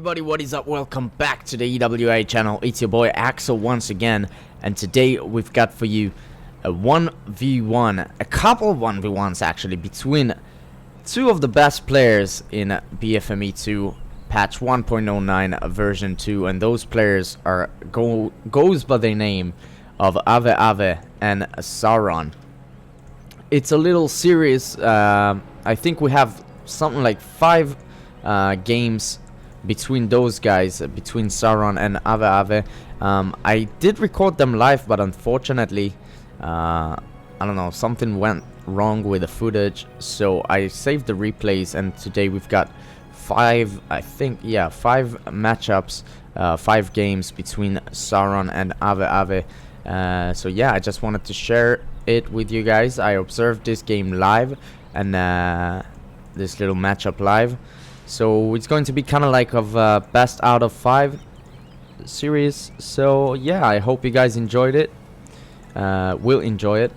everybody, what is up? Welcome back to the E.W.A channel. It's your boy Axel once again, and today we've got for you a 1v1, a couple of 1v1s actually, between two of the best players in BFME II patch 1.09 version 2, and those players are goes by the name of Ahweahwe and Sauron. It's a little serious. I think we have something like 5 games between those guys, between Sauron and Ahweahwe. I did record them live, but unfortunately, I don't know, something went wrong with the footage, so I saved the replays, and today we've got 5, I think, yeah, 5 matchups, 5 games between Sauron and Ahweahwe. So yeah, I just wanted to share it with you guys. I observed this game live, and this little matchup live. So it's going to be kind of like of best out of 5 series. So yeah, I hope you guys enjoyed it. Will enjoy it.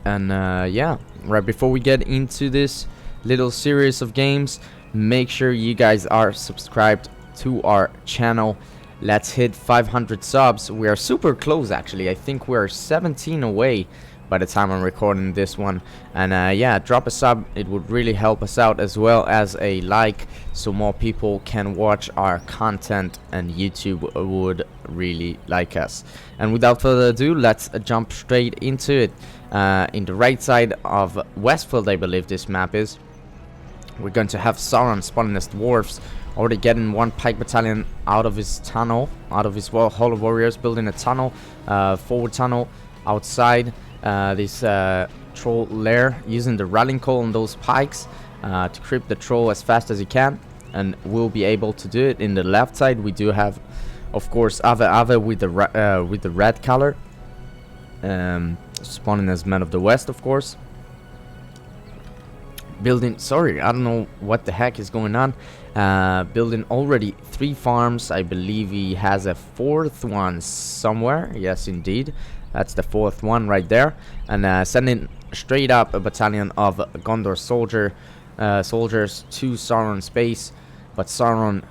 And yeah, right before we get into this little series of games, make sure you guys are subscribed to our channel. Let's hit 500 subs. We are super close actually. I think we're 17 away by the time I'm recording this one. And yeah, drop a sub, it would really help us out, as well as a like, so more people can watch our content and YouTube would really like us. And without further ado, let's jump straight into it. In the right side of Westfield, I believe this map is, we're going to have Sauron spawning as dwarves, already getting 1 pike battalion out of his tunnel, out of his Hall of Warriors, building a tunnel, forward tunnel outside this troll lair, using the rallying call on those pikes to creep the troll as fast as he can, and we'll be able to do it. In the left side, we do have, of course, Ahweahwe with the red color, spawning as Men of the West, of course. Building, sorry, I don't know what the heck is going on. Building already 3 farms. I believe he has a 4th one somewhere. Yes, indeed. That's the 4th one right there. And sending straight up a battalion of Gondor soldiers to Sauron's base. But Sauron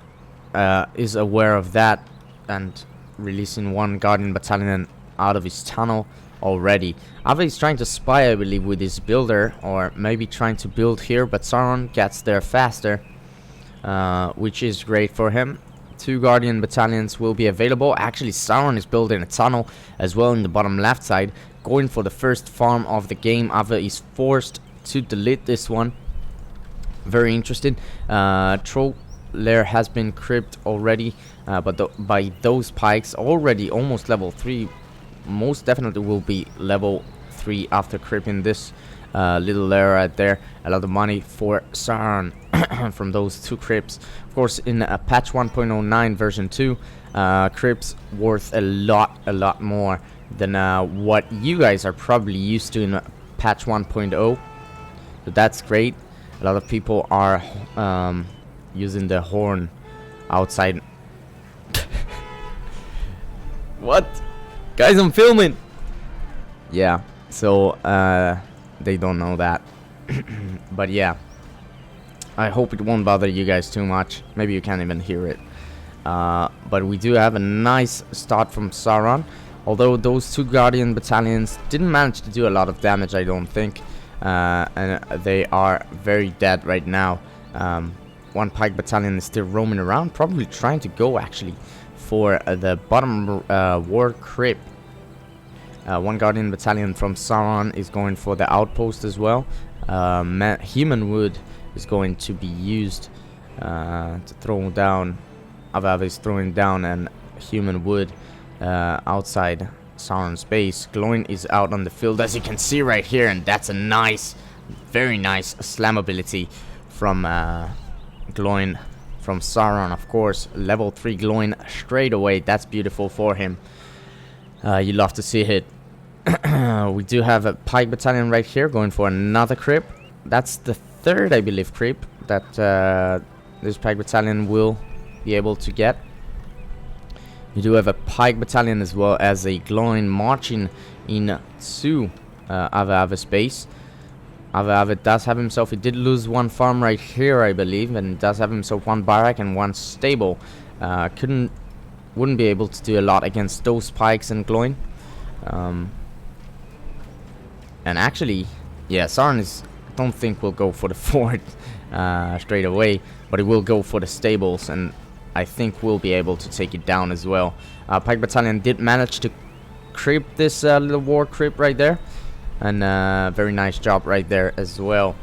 is aware of that and releasing 1 Guardian battalion out of his tunnel already. Ahweahwe is trying to spy, I believe, with his builder, or maybe trying to build here, but Sauron gets there faster, which is great for him. 2 Guardian battalions will be available. Actually, Sauron is building a tunnel as well in the bottom left side, going for the first farm of the game. Ahweahwe is forced to delete this one. Very interesting. Troll lair has been creeped already, but by those pikes, already almost level 3. Most definitely will be level 3 after creeping this little lair right there. A lot of money for Sauron from those 2 creeps. Of course, in patch 1.09 version 2, creeps worth a lot more than what you guys are probably used to in patch 1.0. So that's great. A lot of people are using the horn outside. What? Guys, I'm filming. Yeah, so they don't know that. But yeah, I hope it won't bother you guys too much. Maybe you can't even hear it. But we do have a nice start from Sauron, although those 2 Guardian battalions didn't manage to do a lot of damage, I don't think. And they are very dead right now. 1 pike battalion is still roaming around, probably trying to go actually for the bottom war creep. 1 Guardian battalion from Sauron is going for the outpost as well. Human wood is going to be used to throw down. Ahweahwe is throwing down and human wood outside Sauron's base. Gloin is out on the field, as you can see right here, and that's a nice, very nice slam ability from Gloin. From Sauron, of course, level 3 Gloin straight away. That's beautiful for him. You love to see it. We do have a pike battalion right here going for another creep. That's the 3rd, I believe, creep that this pike battalion will be able to get. You do have a pike battalion as well as a Gloin marching into Ahweahwe's base. Ahweahwe does have himself, he did lose one farm right here, I believe, and does have himself one barrack and one stable. Wouldn't be able to do a lot against those pikes and Gloin. And actually, yeah, Sauron is, I don't think will go for the fort straight away, but he will go for the stables, and I think we'll be able to take it down as well. Pike Battalion did manage to creep this little war creep right there, and very nice job right there as well.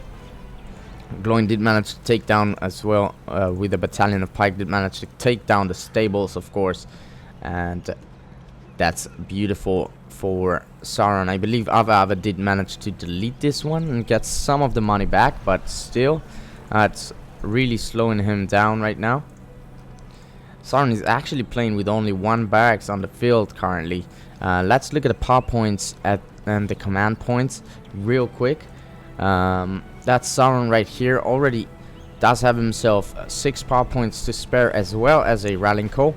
Gloin did manage to take down as well, with the battalion of Pike did manage to take down the stables, of course, and that's beautiful for Sauron. I believe Ahweahwe did manage to delete this one and get some of the money back, but still, it's really slowing him down right now. Sauron is actually playing with only one barracks on the field currently. Let's look at the power points and the command points real quick. That's Sauron right here. Already does have himself 6 power points to spare, as well as a rallying call.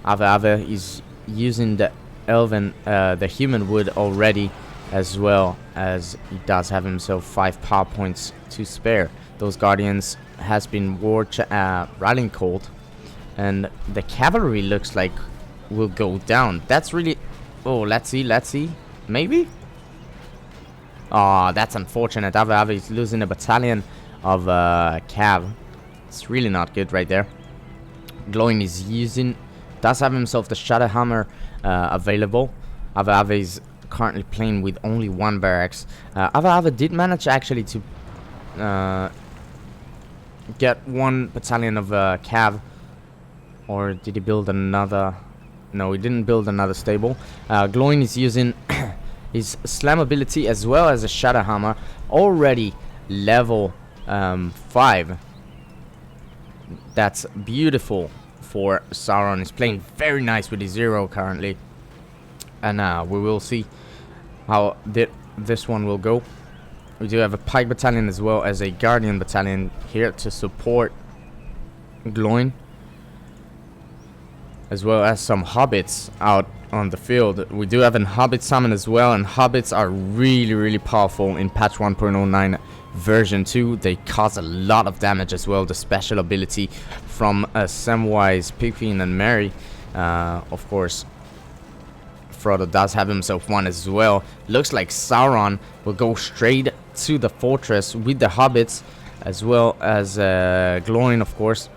Ahweahwe is using the elven, the human wood already, as well as he does have himself 5 power points to spare. Those guardians has been rallying called, and the cavalry looks like will go down. That's really, oh, let's see, maybe. Oh, that's unfortunate. Ahweahwe is losing a battalion of cav. It's really not good right there. Gloin does have himself the Shadow Hammer available. Ahweahwe is currently playing with only one barracks. Ahweahwe did manage actually to get one battalion of cav, or did he build another? No, he didn't build another stable. Gloin is using his slam ability as well as a Shadow Hammer, already level 5. That's beautiful for Sauron. He's playing very nice with his 0 currently, and we will see how this one will go. We do have a Pike Battalion as well as a Guardian Battalion here to support Gloin, as well as some hobbits out on the field. We do have a hobbit summon as well, and hobbits are really powerful in patch 1.09 version 2. They cause a lot of damage as well. The special ability from Samwise, Pippin and Merry, of course. Frodo does have himself one as well. Looks like Sauron will go straight to the fortress with the hobbits, as well as Gloin, of course.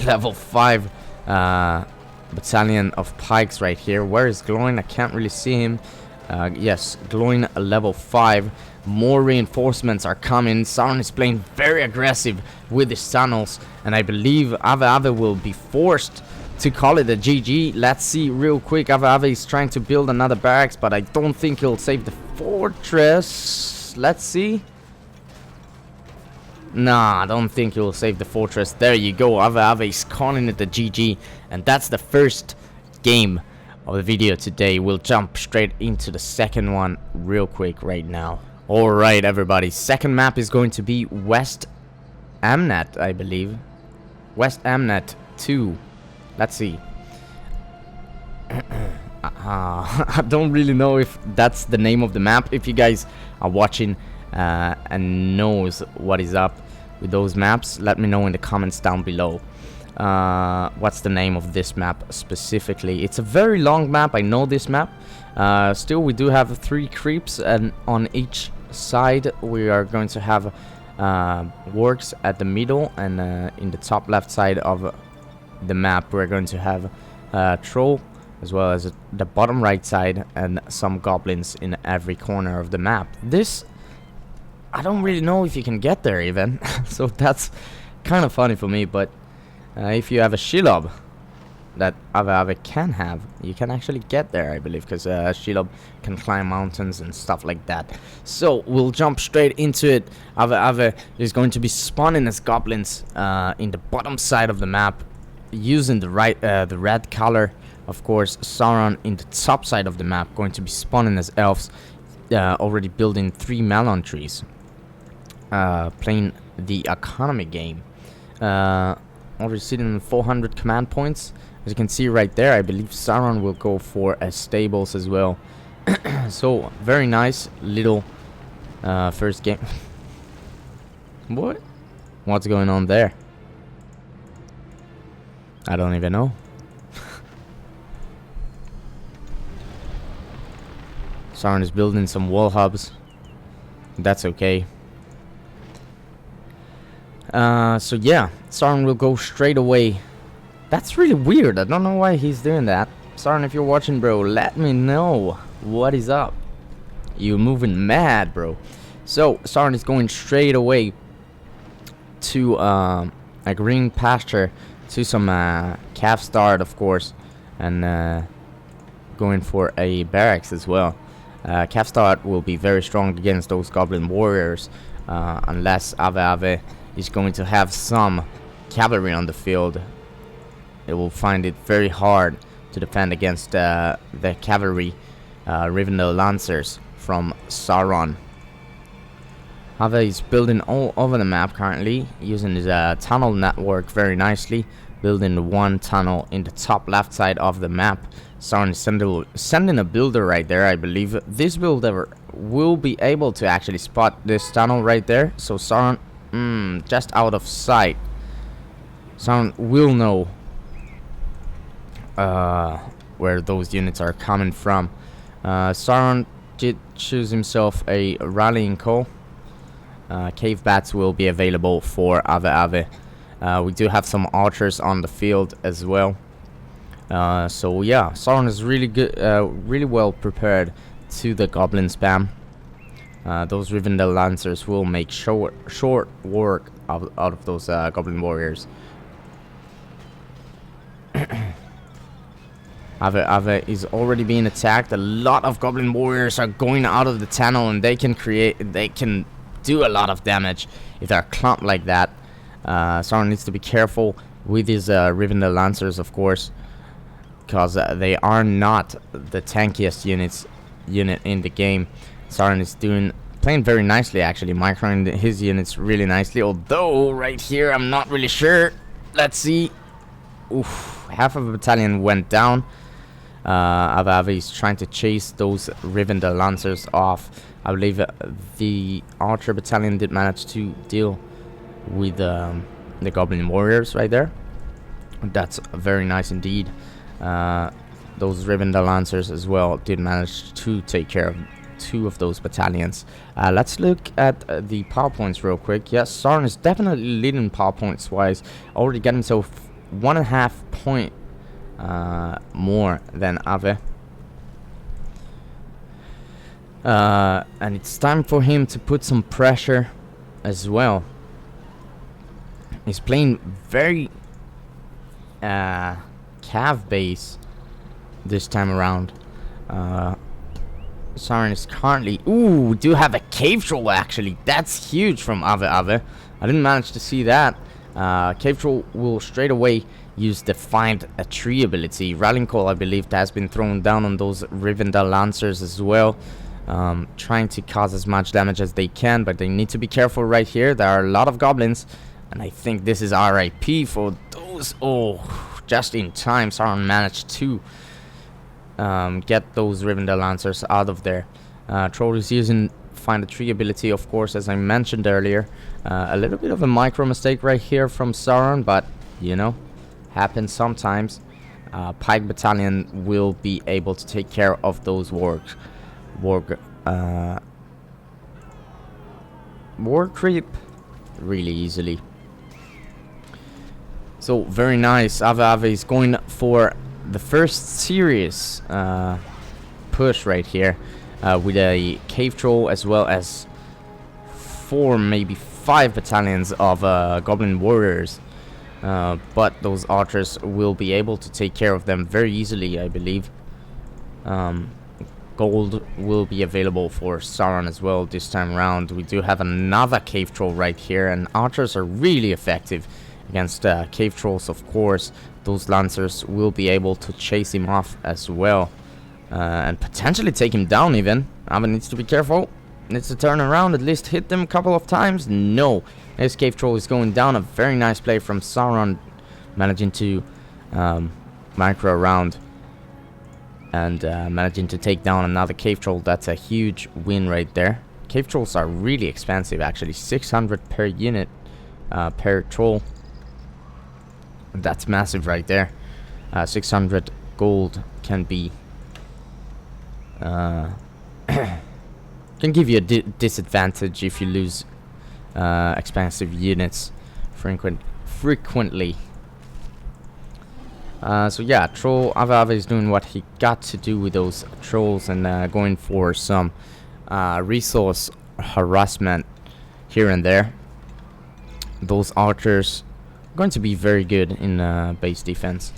Level 5 battalion of pikes right here. Where is Gloin? I can't really see him. Yes, Gloin level 5. More reinforcements are coming. Sauron is playing very aggressive with his tunnels, and I believe Ahweahwe will be forced to call it a GG. Let's see real quick. Ahweahwe is trying to build another barracks, but I don't think he'll save the fortress. Let's see. Nah, I don't think he will save the fortress. There you go. Ahweahwe is calling it the GG, and that's the first game of the video today. We'll jump straight into the second one real quick right now. Alright, everybody. Second map is going to be West Amnet, I believe. West Amnet 2. Let's see. I don't really know if that's the name of the map. If you guys are watching and knows what is up with those maps, let me know in the comments down below. What's the name of this map specifically? It's a very long map. I know this map. Still, we do have 3 creeps, and on each side we are going to have works at the middle, and in the top left side of the map we're going to have troll, as well as the bottom right side, and some goblins in every corner of the map. This, I don't really know if you can get there even. So that's kind of funny for me, but if you have a Shelob that Ahweahwe can have, you can actually get there, I believe, because Shelob can climb mountains and stuff like that. So we'll jump straight into it. Ahweahwe is going to be spawning as goblins in the bottom side of the map, using the red color. Of course, Sauron in the top side of the map, going to be spawning as elves, already building 3 melon trees, playing the economy game, already sitting on 400 command points. As you can see right there, I believe Sauron will go for stables as well. So very nice little First game. What? What's going on there? I don't even know. Sauron is building some wall hubs. That's okay. So yeah, Sauron will go straight away. That's really weird. I don't know why he's doing that. Sauron, if you're watching, bro, let me know what is up. You're moving mad, bro. So Sauron is going straight away to a green pasture, to some calf start, of course, and going for a barracks as well. Calf start will be very strong against those Goblin Warriors, unless Ahweahwe is going to have some cavalry on the field. It will find it very hard to defend against the cavalry, Rivendell Lancers from Sauron. Ahweahwe is building all over the map currently, using his tunnel network very nicely, building one tunnel in the top left side of the map. Sauron is sending a builder right there. I believe this builder will be able to actually spot this tunnel right there. So Sauron, just out of sight. Sauron will know where those units are coming from. Sauron did choose himself a rallying call. Cave bats will be available for Ahweahwe. We do have some archers on the field as well. So yeah, Sauron is really good, really well prepared to the goblin spam. Those Rivendell Lancers will make short work out of those Goblin Warriors. Ahweahwe is already being attacked. A lot of Goblin Warriors are going out of the tunnel, and they can do a lot of damage if they're clumped like that. Sauron needs to be careful with his Rivendell Lancers, of course, because they are not the tankiest unit in the game. Sauron is playing very nicely, actually, microing his units really nicely. Although right here, I'm not really sure. Let's see. Oof, half of a battalion went down. Ahweahwe is trying to chase those Rivendell Lancers off. I believe the Archer battalion did manage to deal with the Goblin Warriors right there. That's very nice indeed. Those Rivendell Lancers as well did manage to take care of two of those battalions. Let's look at the power points real quick. Yes, Sauron is definitely leading power points wise. Already got himself 1.5 point more than Ahweahwe. And it's time for him to put some pressure as well. He's playing very cav base this time around. Sauron is currently... Ooh, we do have a cave troll actually. That's huge from Ahweahwe. I didn't manage to see that. Cave troll will straight away use the Find a Tree ability. Rallying Call, I believe, that has been thrown down on those Rivendell Lancers as well. Trying to cause as much damage as they can, but they need to be careful right here. There are a lot of goblins, and I think this is RIP for those. Oh, just in time, Sauron managed to get those Rivendell Lancers out of there. Troll is using Find a Tree ability, of course, as I mentioned earlier. A little bit of a micro mistake right here from Sauron, but you know, happens sometimes. Pike battalion will be able to take care of those war creep really easily. So very nice. Ahweahwe is going for the first serious push right here with a cave troll, as well as 4, maybe 5 battalions of Goblin Warriors. But those archers will be able to take care of them very easily, I believe. Gold will be available for Sauron as well this time around. We do have another cave troll right here, and archers are really effective against cave trolls, of course. Those lancers will be able to chase him off as well, and potentially take him down even. Ahweahwe needs to be careful. Needs to turn around, at least hit them a couple of times. No, this cave troll is going down. A very nice play from Sauron, managing to micro around and managing to take down another cave troll. That's a huge win right there. cave trolls are really expensive, actually. 600 per unit, per troll. That's massive right there. 600 gold can be can give you a disadvantage if you lose expensive units frequently. So yeah, troll Ahweahwe is doing what he got to do with those trolls and going for some resource harassment here and there. Those archers are going to be very good in base defense.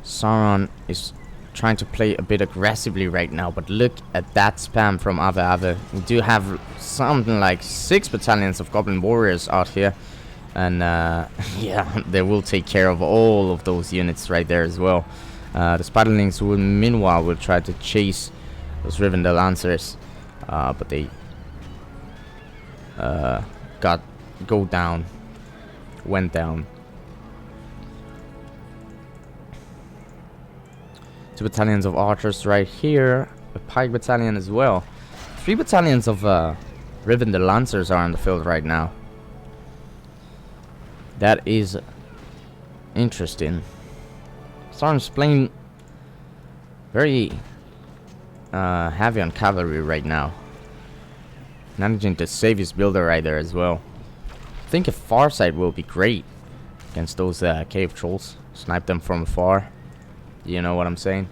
Sauron is trying to play a bit aggressively right now, but look at that spam from Ahweahwe. We do have something like 6 battalions of Goblin Warriors out here, and yeah, they will take care of all of those units right there as well. The Spiderlings will meanwhile try to chase those Rivendell Lancers, but they went down. 2 battalions of archers right here, a pike battalion as well. 3 battalions of Rivendell Lancers are on the field right now. That is interesting. Sauron's playing very heavy on cavalry right now, managing to save his builder right there as well. I think a far side will be great against those cave trolls. Snipe them from afar. You know what I'm saying?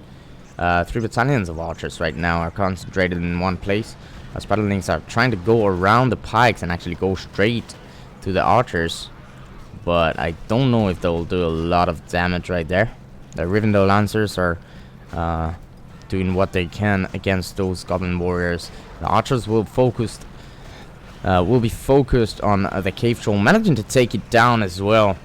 3 battalions of archers right now are concentrated in one place. Spiderlings are trying to go around the pikes and actually go straight to the archers, but I don't know if they'll do a lot of damage right there. The Rivendell Lancers are doing what they can against those Goblin Warriors. The archers will be focused on the cave troll, managing to take it down as well.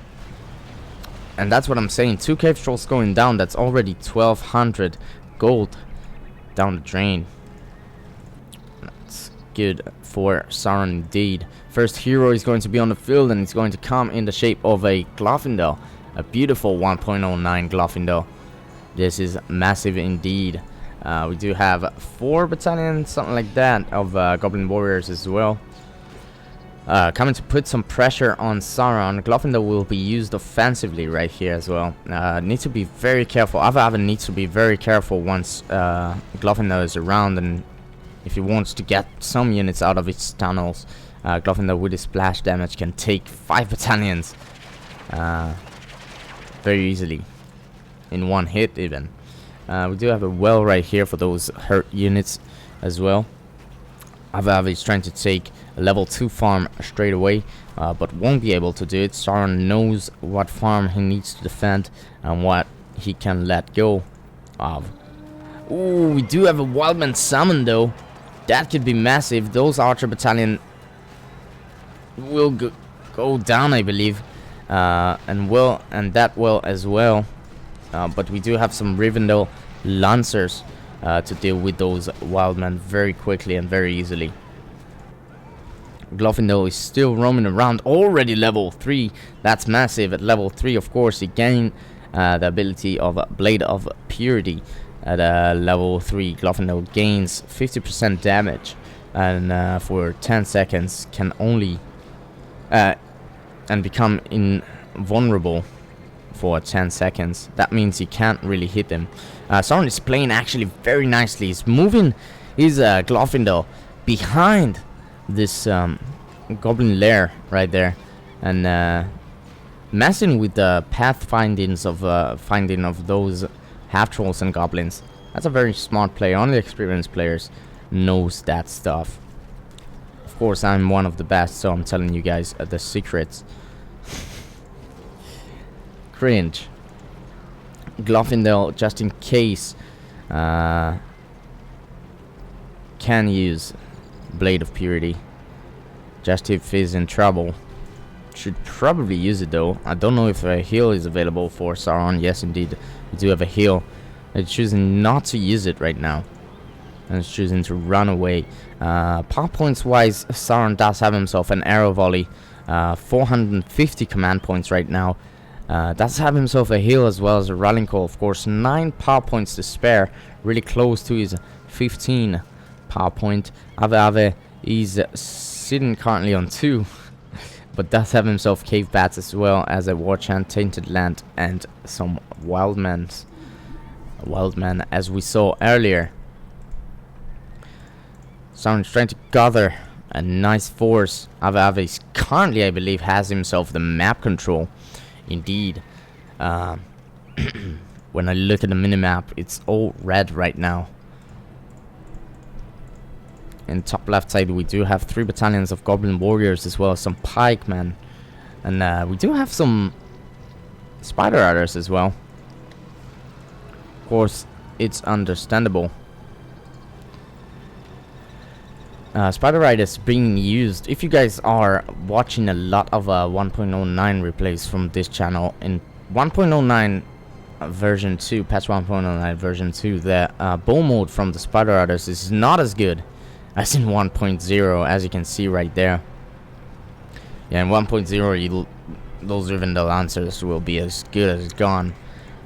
And that's what I'm saying. 2 cave trolls going down. That's already 1,200 gold down the drain. That's good for Sauron indeed. First hero is going to be on the field, and it's going to come in the shape of a Glorfindel. A beautiful 1.09 Glorfindel. This is massive indeed. We do have 4 battalions, something like that, of Goblin Warriors as well. Coming to put some pressure on Sauron. Glorfindel will be used offensively right here as well. Need to be very careful. Ahweahwe needs to be very careful once Glorfindel is around, and if he wants to get some units out of its tunnels. Glorfindel with his splash damage can take 5 battalions very easily in one hit even. We do have a well right here for those hurt units as well. Ahweahwe is trying to take a level 2 farm straight away, but won't be able to do it. Sauron knows what farm he needs to defend and what he can let go of. Ooh, we do have a Wildman summon though. That could be massive. Those archer battalion will go down, I believe, and that will as well. But we do have some Rivendell Lancers to deal with those Wildmen very quickly and very easily. Glorfindel is still roaming around, already level 3. That's massive. At level 3, of course, he gained the ability of Blade of Purity. At level 3, Glorfindel gains 50% damage, and for 10 seconds can only and become invulnerable for 10 seconds. That means you can't really hit him. Sauron is playing actually very nicely. He's moving his Glorfindel behind this goblin lair right there, and messing with the pathfindings of finding of those half trolls and goblins. That's a very smart play. Only experienced players knows that stuff. Of course, I'm one of the best, so I'm telling you guys the secrets. Cringe. Glorfindel, just in case, can use Blade of Purity. Just if he's in trouble. Should probably use it though. I don't know if a heal is available for Sauron. Yes, indeed, we do have a heal. It's choosing not to use it right now, and it's choosing to run away. Power points wise, Sauron does have himself an arrow volley. 450 command points right now. Does have himself a heal as well as a rallying call. Of course, 9 power points to spare. Really close to his 15 power point. Ahweahwe He's sitting currently on 2, but does have himself cave bats as well as a war chant, tainted land, and some wildman as we saw earlier. Sauron's trying to gather a nice force. Ahweahwe currently, I believe, has himself the map control. Indeed. When I look at the minimap, it's all red right now. In top left side, we do have 3 battalions of Goblin Warriors as well as some pikemen. And we do have some Spider Riders as well. Of course, it's understandable. Spider Riders being used. If you guys are watching a lot of 1.09 replays from this channel, in 1.09 version 2, patch 1.09 version 2, the bow mode from the Spider Riders is not as good as in 1.0, as you can see right there. Yeah, in 1.0, those Rivendell Lancers will be as good as gone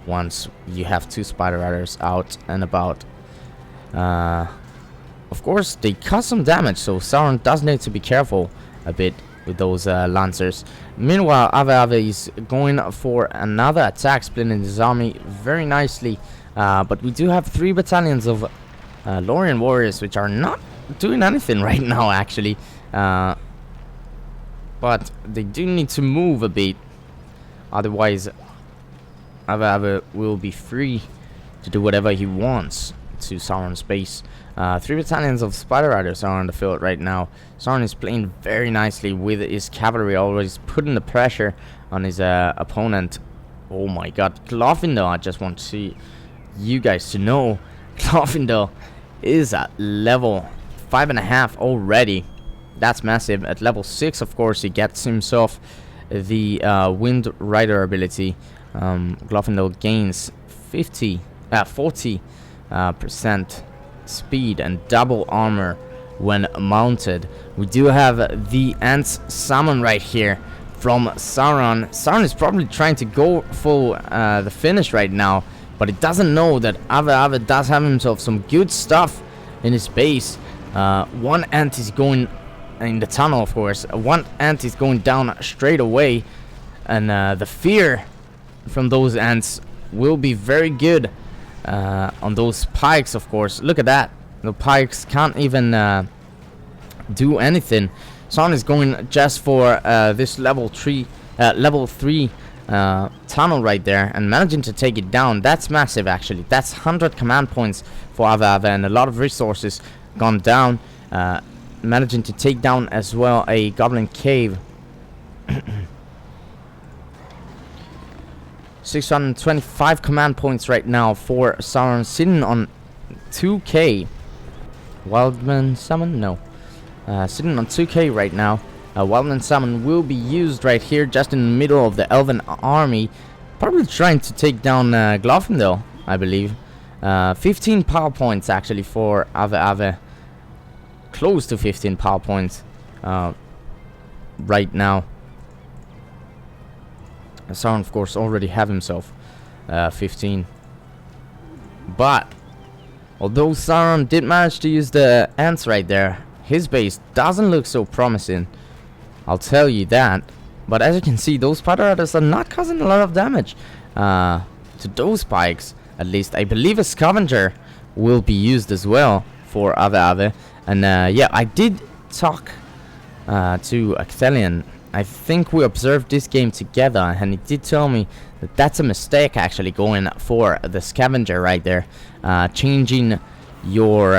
once you have 2 Spider Riders out and about. Of course, they cause some damage, so Sauron does need to be careful a bit with those Lancers. Meanwhile, Ahweahwe is going for another attack, splitting his army very nicely. But we do have 3 battalions of Lorien Warriors, which are not doing anything right now, actually. But they do need to move a bit. Otherwise, Ahweahwe will be free to do whatever he wants to Sauron's base. 3 battalions of Spider Riders are on the field right now. Sauron is playing very nicely with his cavalry, always putting the pressure on his opponent. Oh my god, Glorfindel, I just want to see you guys to know, Glorfindel is at level 5.5 already. That's massive. At level 6, of course, he gets himself the Wind Rider ability. Glorfindel gains 40% speed and double armor when mounted. We do have the Ants summon right here from Sauron. Sauron is probably trying to go for the finish right now, but it doesn't know that Ahweahwe does have himself some good stuff in his base. One ant is going in the tunnel, of course. One ant is going down straight away, and the fear from those ants will be very good on those pikes, of course. Look at that. The pikes can't even do anything. Sauron is going just for this level 3 tunnel right there and managing to take it down. That's massive, actually. That's 100 command points for Ahweahwe and a lot of resources gone down. Managing to take down as well a goblin cave. 625 command points right now for Sauron, sitting on 2k. Wildman summon? No. Sitting on 2k right now. Wildman summon will be used right here, just in the middle of the elven army. Probably trying to take down Glorfindel, I believe. 15 power points actually for Ahweahwe. Close to 15 power points right now. Sauron, of course, already have himself 15. But although Sauron did manage to use the ants right there, his base doesn't look so promising, I'll tell you that. But as you can see, those Spider Riders are not causing a lot of damage to those pikes. At least I believe a Scavenger will be used as well for Ahweahwe. And yeah, I did talk to Acthelion. I think we observed this game together, and he did tell me that that's a mistake, actually, going for the Scavenger right there. Changing your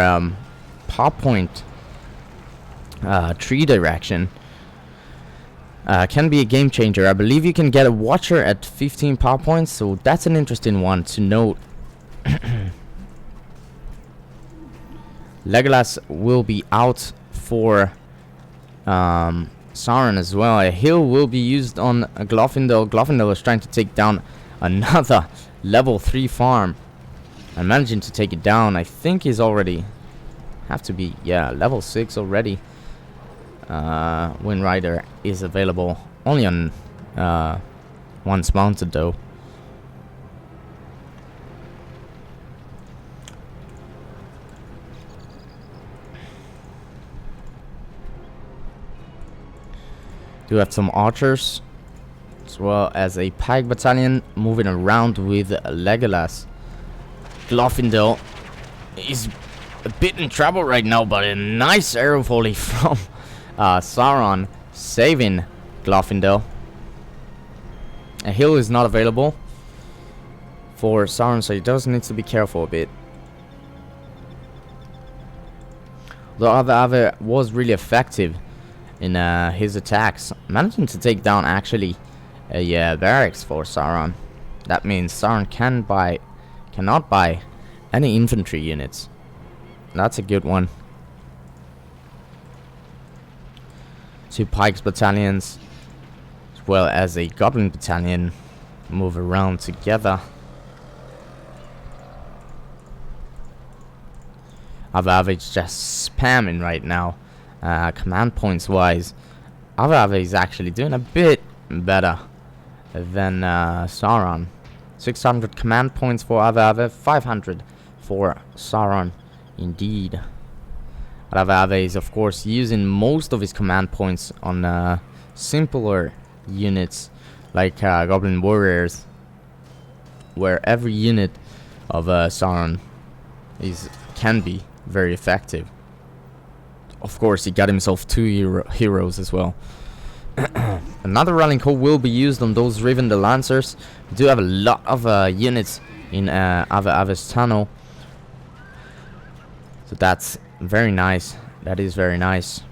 power point tree direction can be a game changer. I believe you can get a Watcher at 15 power points, so that's an interesting one to note. Legolas will be out for Sauron as well. A heal will be used on Glorfindel. Glorfindel is trying to take down another level 3 farm and managing to take it down. I think he's already have to be, yeah, level 6 already. Wind Rider is available only on once mounted though. Do have some archers, as well as a pike battalion moving around with Legolas. Glorfindel is a bit in trouble right now, but a nice arrow volley from Sauron saving Glorfindel. A hill is not available for Sauron, so he does need to be careful a bit. The Ahweahwe was really effective in his attacks, managing to take down actually a barracks for Sauron. That means Sauron cannot buy any infantry units. That's a good one. 2 pikes battalions, as well as a goblin battalion, move around together. Ahweahwe is just spamming right now. Command points wise, Ahweahwe is actually doing a bit better than Sauron. 600 command points for Ahweahwe, 500 for Sauron. Indeed. Ahweahwe is of course using most of his command points on simpler units like Goblin Warriors, where every unit of Sauron can be very effective. Of course, he got himself 2 heroes as well. Another rallying call will be used on those Rivendell Lancers. We do have a lot of units in Ahweahwe's tunnel, so that's very nice. That is very nice.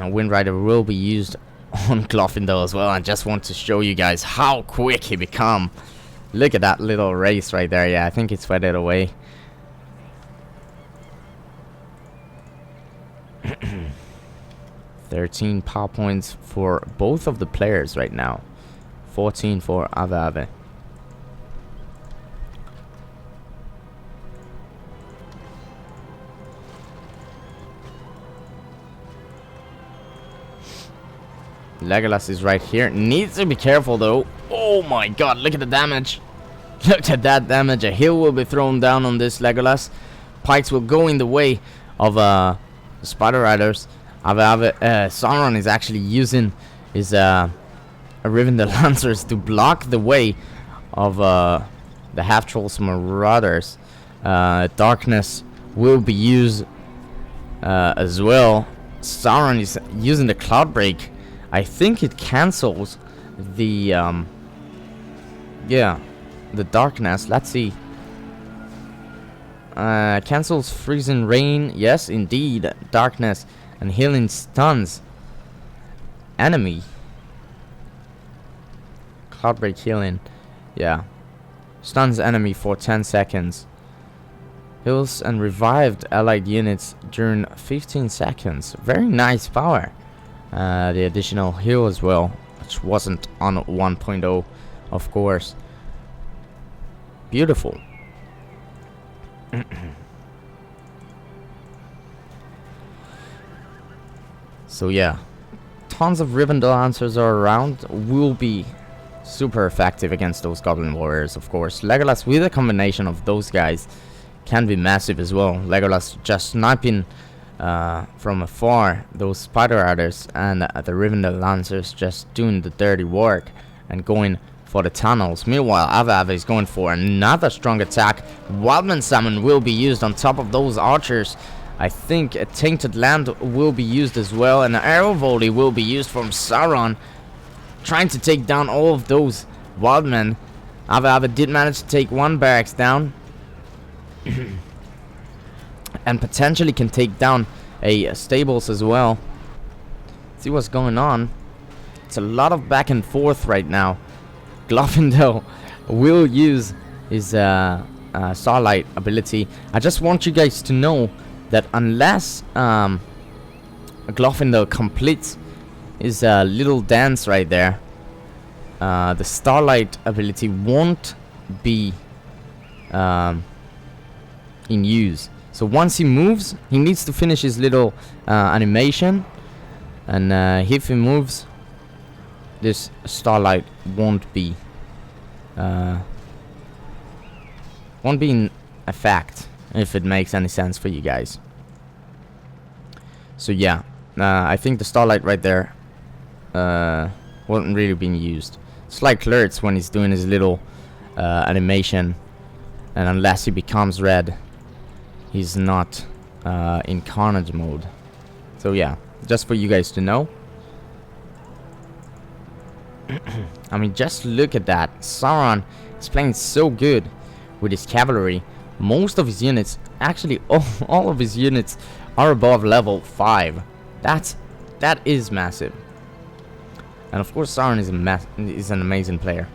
A Wind Rider will be used on Glorfindel as well. I just want to show you guys how quick he become. Look at that little race right there. Yeah, I think it's sweated away. $13 power points for both of the players right now. 14 for Ahweahwe. Legolas is right here. Needs to be careful though. Oh my god, look at the damage. Look at that damage. A hill will be thrown down on this Legolas. Pikes will go in the way of the Spider Riders. Sauron is actually using his Rivendell Lancers to block the way of the Half-Trolls Marauders. Darkness will be used as well. Sauron is using the Cloud Break. I think it cancels the the darkness. Let's see. Cancels freezing rain. Yes, indeed. Darkness and healing stuns enemy. Cloud Break healing. Yeah. Stuns enemy for 10 seconds. Heals and revived allied units during 15 seconds. Very nice power. The additional heal as well, which wasn't on 1.0, of course. Beautiful. So yeah, tons of Rivendell Lancers are around. Will be super effective against those Goblin Warriors, of course. Legolas with a combination of those guys can be massive as well. Legolas just sniping from afar those Spider Riders, and the Rivendell Lancers just doing the dirty work and going for the tunnels. Meanwhile, Ahweahwe is going for another strong attack. Wildman Summon will be used on top of those archers. I think a Tainted Land will be used as well, and an arrow volley will be used from Sauron, trying to take down all of those Wildmen. Ahweahwe did manage to take one barracks down, and potentially can take down a stables as well. See what's going on. It's a lot of back and forth right now. Glorfindel will use his Starlight ability. I just want you guys to know that unless Glorfindel completes his little dance right there, the Starlight ability won't be in use. So once he moves, he needs to finish his little animation, and if he moves, this Starlight won't be in effect, if it makes any sense for you guys. So yeah, I think the Starlight right there wasn't really being used. It's like Lurtz when he's doing his little animation, and unless he becomes red, he's not in carnage mode. So yeah, just for you guys to know. I mean, just look at that. Sauron is playing so good with his cavalry. Most of his units, actually all of his units, are above level 5. That is massive. And of course, Sauron is an amazing player.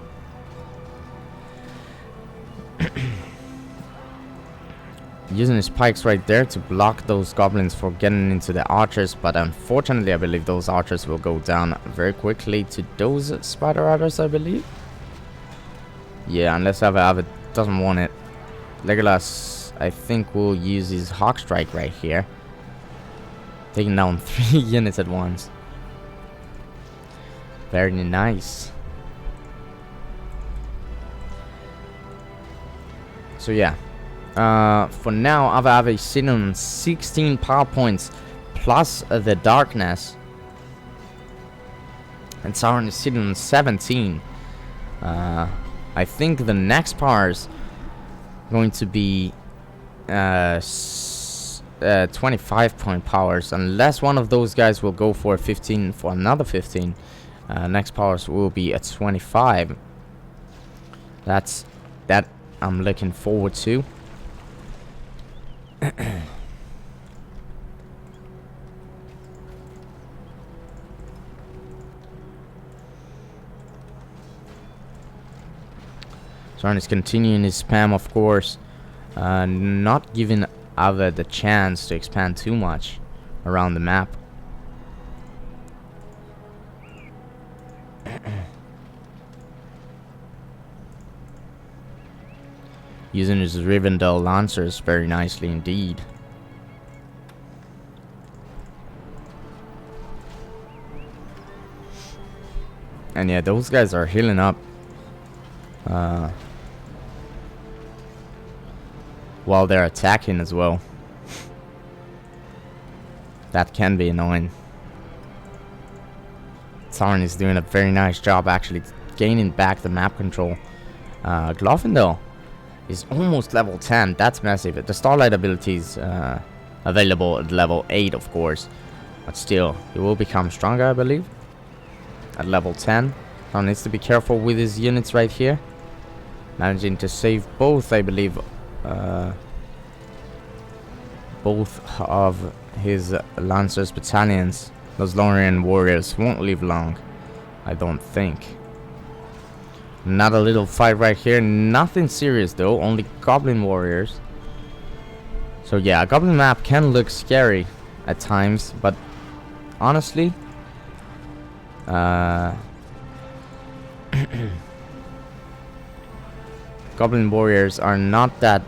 Using his pikes right there to block those goblins for getting into the archers, but unfortunately I believe those archers will go down very quickly to those spider riders, I believe. Yeah, unless Ahweahwe doesn't want it. Legolas, I think, will use his Hawk Strike right here, taking down 3 units at once. Very nice. So yeah. For now, Ahweahwe is sitting on 16 power points plus the darkness, and Sauron is sitting on 17. I think the next power is going to be 25 point powers, unless one of those guys will go for 15 for another 15. Next powers will be at 25. That I'm looking forward to. Sauron is continuing his spam, of course, not giving Ahweahwe the chance to expand too much around the map. Using his Rivendell Lancers very nicely indeed. And yeah, those guys are healing up while they're attacking as well. That can be annoying. Sauron is doing a very nice job actually gaining back the map control. Glorfindel is almost level 10. That's massive. The Starlight ability is available at level 8, of course, but still, he will become stronger, I believe, at level 10. Now needs to be careful with his units right here, managing to save both, I believe, both of his Lancers battalions. Those Lorien warriors won't live long, I don't think. Not a little fight right here. Nothing serious though. Only Goblin Warriors. So yeah, a Goblin map can look scary at times, but honestly, Goblin Warriors are not that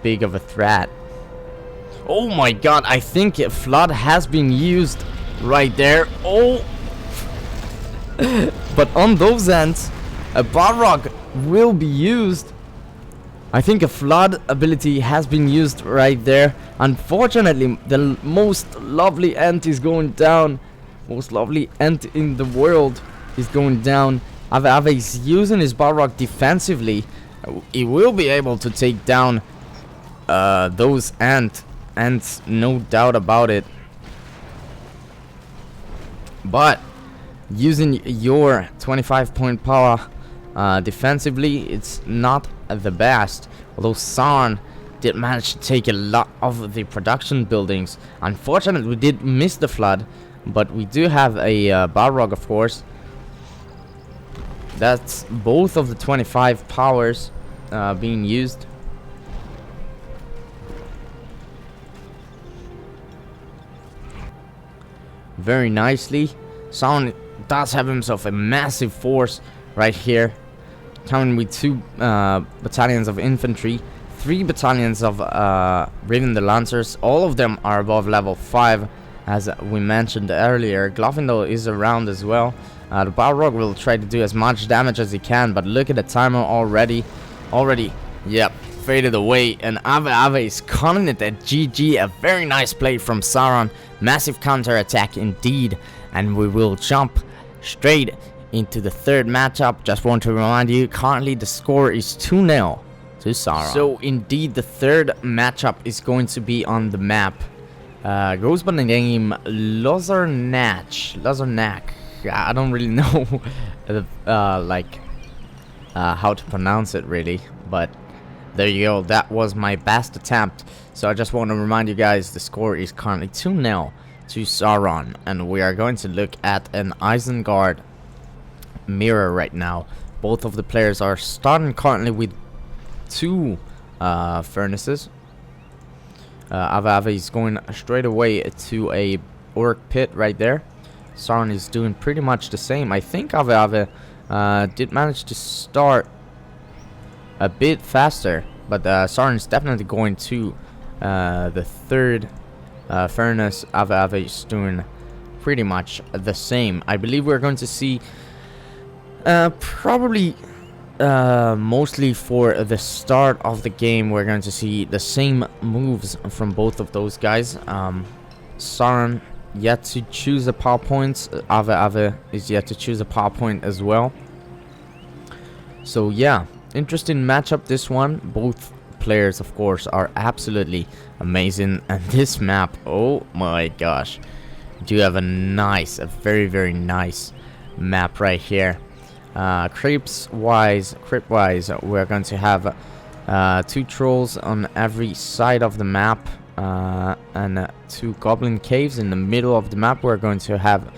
big of a threat. Oh my god, I think a flood has been used right there. Oh! But on those ends, a Balrog will be used. I think a flood ability has been used right there. Unfortunately, the most lovely ant is going down. Most lovely ant in the world is going down. Ahweahwe is using his Balrog defensively. He will be able to take down those ants, no doubt about it. But using your 25 point power defensively, it's not the best. Although Sauron did manage to take a lot of the production buildings. Unfortunately, we did miss the flood, but we do have a Balrog, of course. That's both of the 25 powers being used. Very nicely. Sauron does have himself a massive force right here, coming with 2 battalions of infantry, 3 battalions of Rivendell Lancers. All of them are above level 5, as we mentioned earlier. Glorfindel is around as well. The Balrog will try to do as much damage as he can, but look at the timer already. Yep, faded away, and Ahweahwe is calling it a GG. A very nice play from Sauron. Massive counter attack indeed, and we will jump straight into the third matchup. Just want to remind you, currently the score is 2-0 to Sauron. So indeed, the third matchup is going to be on the map. Goes by the name Lozornak. I don't really know how to pronounce it really, but there you go. That was my best attempt. So I just want to remind you guys, the score is currently 2-0 to Sauron, and we are going to look at an Isengard mirror right now. Both of the players are starting currently with 2 furnaces. Ahweahwe is going straight away to a orc pit right there. Sauron is doing pretty much the same. I think Ahweahwe did manage to start a bit faster, but Sauron is definitely going to the third furnace. Ahweahwe is doing pretty much the same. I believe we're going to see probably mostly for the start of the game, we're going to see the same moves from both of those guys. Sauron yet to choose a power point. Ahweahwe is yet to choose a power point as well. So yeah, interesting matchup this one. Both players of course are absolutely amazing, and this map, oh my gosh, do have a very, very nice map right here. Crypt wise, we're going to have 2 trolls on every side of the map, and 2 goblin caves in the middle of the map. We're going to have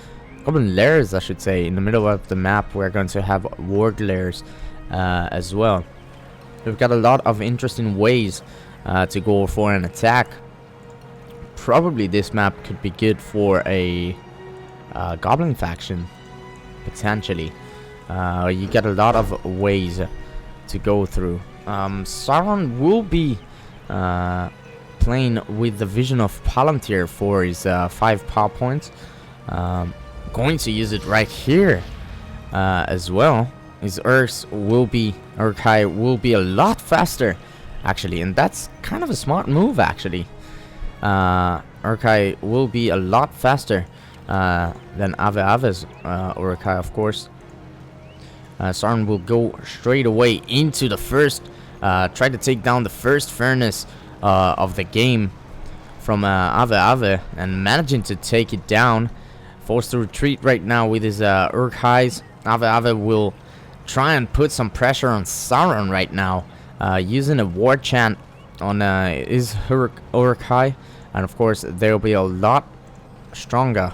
goblin lairs, I should say, in the middle of the map. We're going to have warg lairs as well. We've got a lot of interesting ways to go for an attack. Probably this map could be good for a goblin faction, potentially. You get a lot of ways to go through. Sauron will be playing with the Vision of Palantir for his 5 power points. Going to use it right here as well. His Urkai will be a lot faster actually, and that's kind of a smart move actually. Urkai will be a lot faster than Ahweahwe's Urkai, of course. Sauron will go straight away into the first, try to take down the first furnace of the game from Ahweahwe, and managing to take it down. Forced to retreat right now with his Urkais. Ahweahwe will try and put some pressure on Sauron right now, using a war chant on his Urkai, and of course they'll be a lot stronger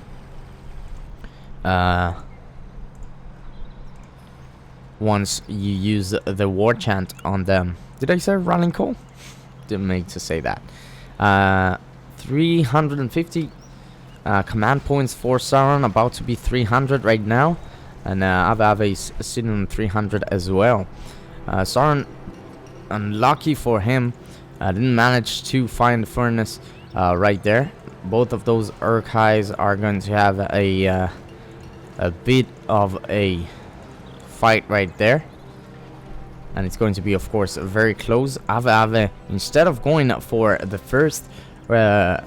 once you use the war chant on them. Did I say running call? Didn't mean to say that. 350 command points for Sauron, about to be 300 right now, and Ahweahwe is sitting on 300 as well. Sauron, unlucky for him, didn't manage to find the furnace right there. Both of those Urkais are going to have a bit of a fight right there, and it's going to be of course very close. Ahweahwe, instead of going for the first for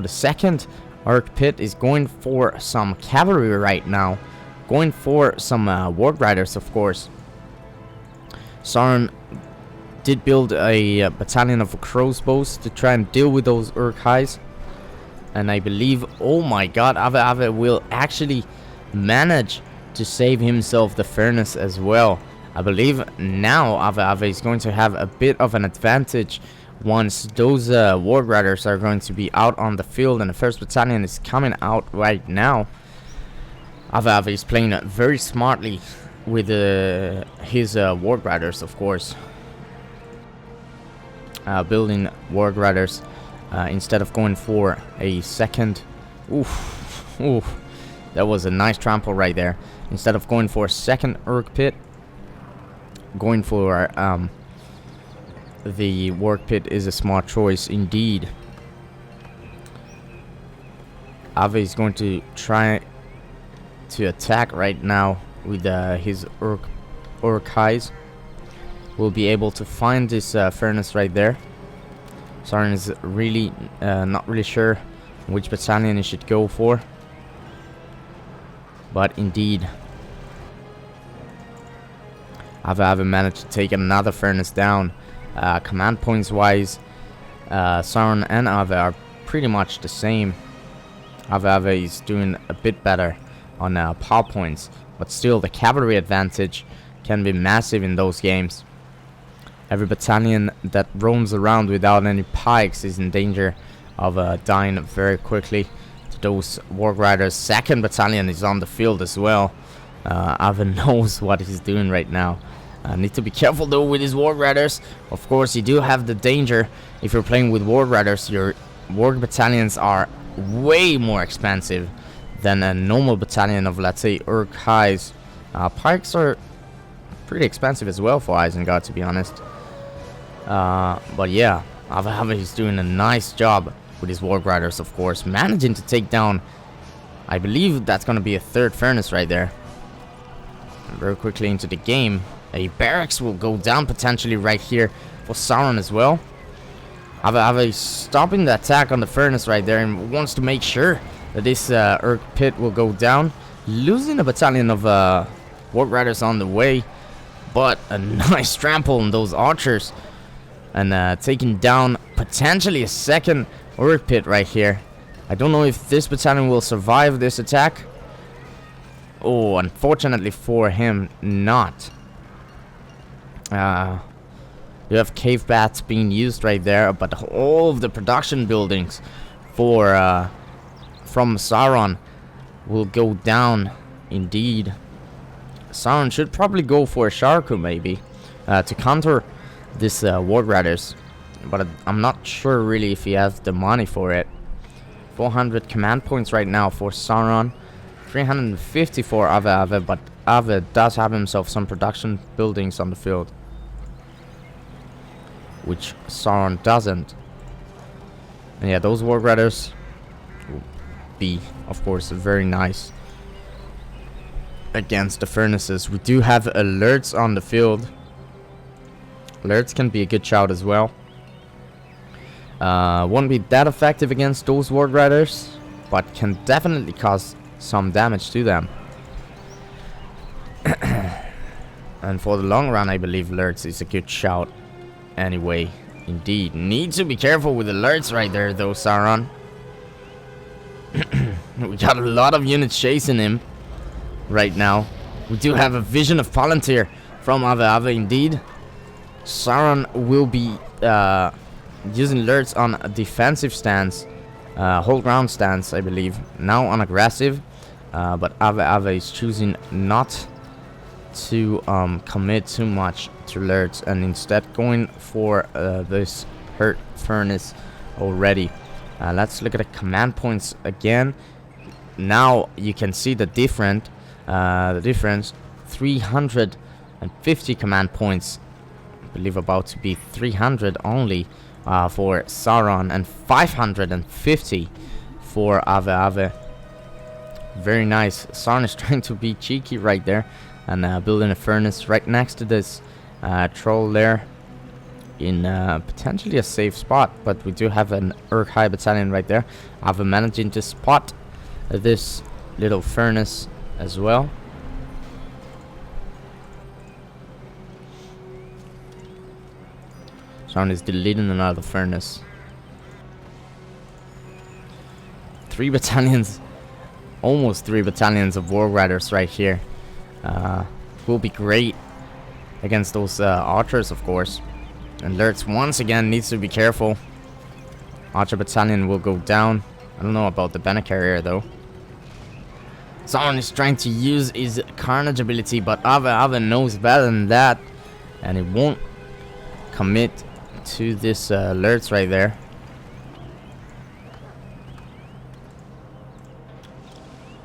the second Arc Pit, is going for some cavalry right now, going for some warg riders, of course. Sauron did build a battalion of crossbows to try and deal with those Urkais, and I believe, oh my god, Ahweahwe will actually manage to save himself the furnace as well. I believe now Ahweahwe is going to have a bit of an advantage once those warg riders are going to be out on the field, and the first battalion is coming out right now. Ahweahwe is playing very smartly with his warg riders, of course. Building warg riders instead of going for a second. Oof, that was a nice trample right there. Instead of going for a second Urk Pit, going for the warg pit is a smart choice indeed. Ahweahwe is going to try to attack right now with his Urkais. Will be able to find this furnace right there. Sauron is really not really sure which battalion he should go for, but indeed Ahweahwe managed to take another furnace down. Command points wise, Sauron and Ahweahwe are pretty much the same. Ahweahwe is doing a bit better on power points, but still the cavalry advantage can be massive in those games. Every battalion that roams around without any pikes is in danger of dying very quickly to those Warg Riders. Second battalion is on the field as well. Ahweahwe knows what he's doing right now. Need to be careful though with his Warg Riders. Of course, you do have the danger if you're playing with Warg Riders. Your Warg battalions are way more expensive than a normal battalion of, let's say, Urk-Hai's. Pikes are pretty expensive as well for Isengard, to be honest. But yeah, Ahweahwe is doing a nice job with his Warg Riders, of course, managing to take down, I believe that's going to be a third furnace right there. And very quickly into the game, a barracks will go down potentially right here for Sauron as well. Ahweahwe is stopping the attack on the furnace right there and wants to make sure that this Urk pit will go down, losing a battalion of Warg Riders on the way, but a nice trample on those archers and taking down potentially a second Urk pit right here. I don't know if this battalion will survive this attack. Oh, unfortunately for him, not. You have cave bats being used right there, but all of the production buildings for from Sauron will go down indeed. Sauron should probably go for a Sharku maybe to counter this Warg Riders, but I'm not sure really if he has the money for it. 400 command points right now for Sauron, 350 for Ahweahwe, but Ahweahwe does have himself some production buildings on the field, which Sauron doesn't. And yeah, those Warg Riders will be, of course, very nice against the furnaces. We do have alerts on the field. Alerts can be a good shout as well. Won't be that effective against those Warg Riders, but can definitely cause some damage to them. And for the long run, I believe alerts is a good shout. Anyway, indeed. Need to be careful with alerts right there, though, Sauron. We got a lot of units chasing him right now. We do have a Vision of Palantir from Ahweahwe, indeed. Sauron will be using alerts on a defensive stance, hold ground stance, I believe. Now on aggressive, but Ahweahwe is choosing not to commit too much to alerts and instead going for this hurt furnace already. Let's look at the command points again. Now you can see the difference. 350 command points, I believe about to be 300 only for Sauron, and 550 for Ahweahwe. Very nice. Sauron is trying to be cheeky right there and building a furnace right next to this troll there in potentially a safe spot, but we do have an Urk-Hai battalion right there. Ahweahwe managing to spot this little furnace as well. Sauron is deleting another furnace. 3 battalions, almost 3 battalions of Warg Riders right here. Will be great against those archers, of course. And Lurtz once again needs to be careful. Archer battalion will go down. I don't know about the banner carrier though. Sauron is trying to use his Carnage ability, but Ahweahwe knows better than that, and he won't commit to this Lurtz right there.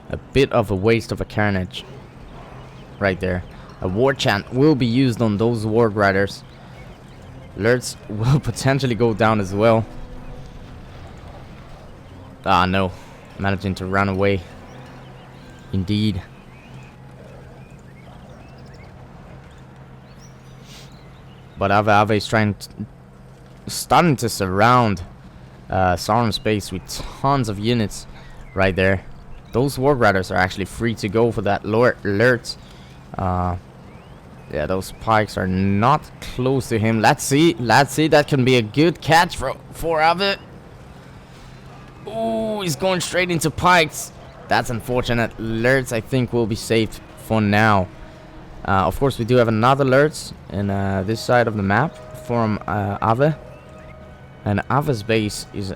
A bit of a waste of a Carnage right there. A war chant will be used on those Warg Riders. Lurtz will potentially go down as well. Ah, no. Managing to run away. Indeed. But Ahweahwe is starting to surround Sauron's base with tons of units right there. Those Warg Riders are actually free to go for that Lurtz. Yeah, those pikes are not close to him. Let's see. Let's see. That can be a good catch for Ahweahwe. Ooh, he's going straight into pikes. That's unfortunate. Lurtz, I think, will be saved for now. Of course, we do have another Lurtz in this side of the map from Ahweahwe. And Ahweahwe's base is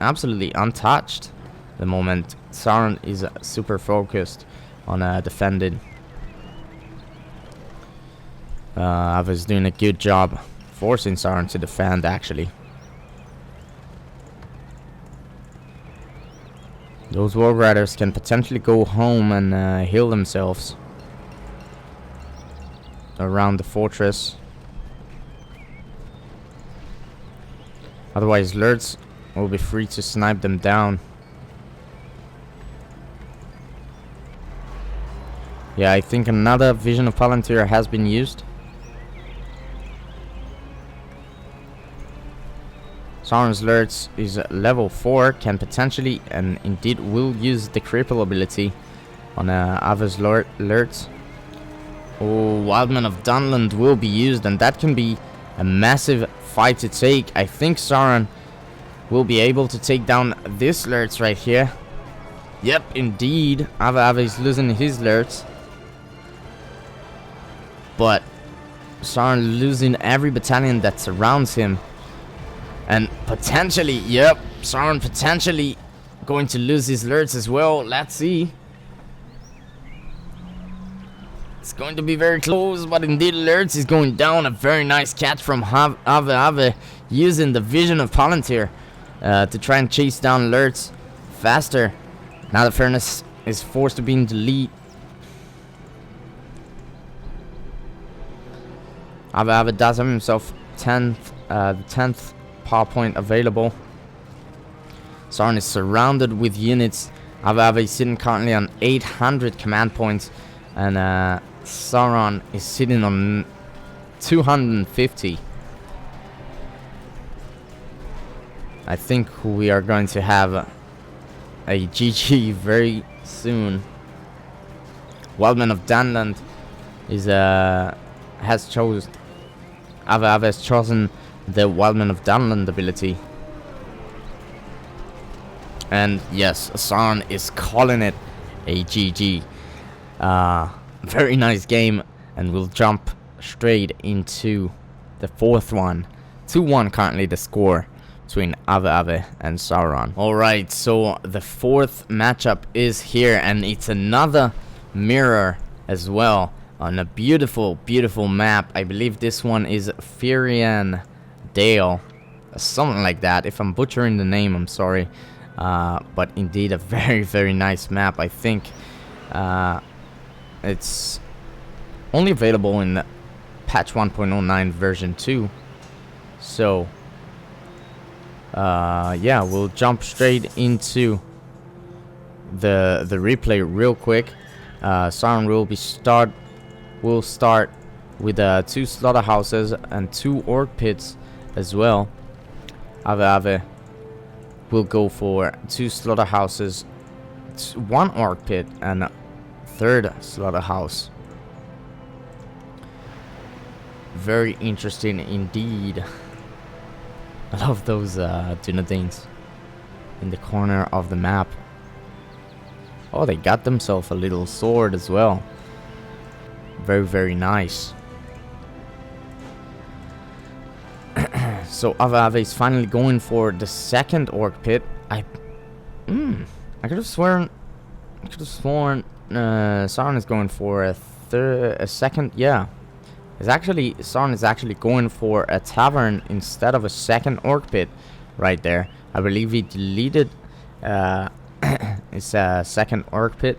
absolutely untouched at the moment. Sauron is super focused on defending. Ahweahwe's doing a good job forcing Sauron to defend, actually. Those War Riders can potentially go home and heal themselves around the fortress. Otherwise, Lurtz will be free to snipe them down. Yeah, I think another Vision of Palantir has been used. Sauron's Lurtz is level 4, can potentially and indeed will use the cripple ability on Ahweahwe's Lurtz. Oh, Wildman of Dunland will be used, and that can be a massive fight to take. I think Sauron will be able to take down this Lurtz right here. Yep, indeed. Ahweahwe is losing his Lurtz. But Sauron losing every battalion that surrounds him. And potentially, yep, Sauron potentially going to lose his Lurtz as well. Let's see. It's going to be very close, but indeed Lurtz is going down. A very nice catch from Ahweahwe using the Vision of Palantir to try and chase down Lurtz faster. Now the Furnace is forced to be in the lead. Ahweahwe does have himself the 10th power point available. Sauron is surrounded with units. Ahweahwe is sitting currently on 800 command points, and Sauron is sitting on 250. I think we are going to have a GG very soon. Wildman of Dunland is Ahweahwe has chosen the Wildman of Dunland ability. And yes, Sauron is calling it a GG. Very nice game, and we'll jump straight into the fourth one. 2-1 currently the score between Ahweahwe and Sauron. Alright, so the fourth matchup is here, and it's another mirror as well on a beautiful, beautiful map. I believe this one is Firian Dale, something like that. If I'm butchering the name, I'm sorry. But indeed a very, very nice map. I think it's only available in patch 1.09 version 2. So yeah, we'll jump straight into the replay real quick. Sauron will start with 2 slaughterhouses and 2 orc pits as well. Ahweahwe will go for 2 slaughterhouses, 1 orc pit, and a 3rd slaughterhouse. Very interesting indeed. I love those Dunedains in the corner of the map. Oh, they got themselves a little sword as well. Very, very nice. So Ahweahwe is finally going for the 2nd orc pit. I could have sworn Sauron is going for a second. Yeah, Sauron is actually going for a tavern instead of a 2nd orc pit right there. I believe he deleted his 2nd orc pit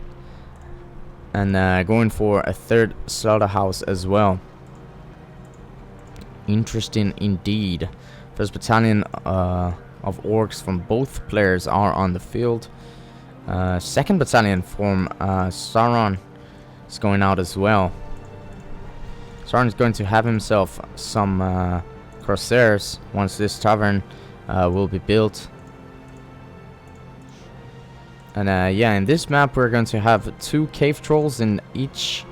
and going for a 3rd slaughterhouse as well. Interesting indeed. 1st battalion of orcs from both players are on the field. 2nd battalion from Sauron is going out as well. Sauron is going to have himself some crosshairs once this tavern will be built. And yeah, in this map we're going to have 2 cave trolls in each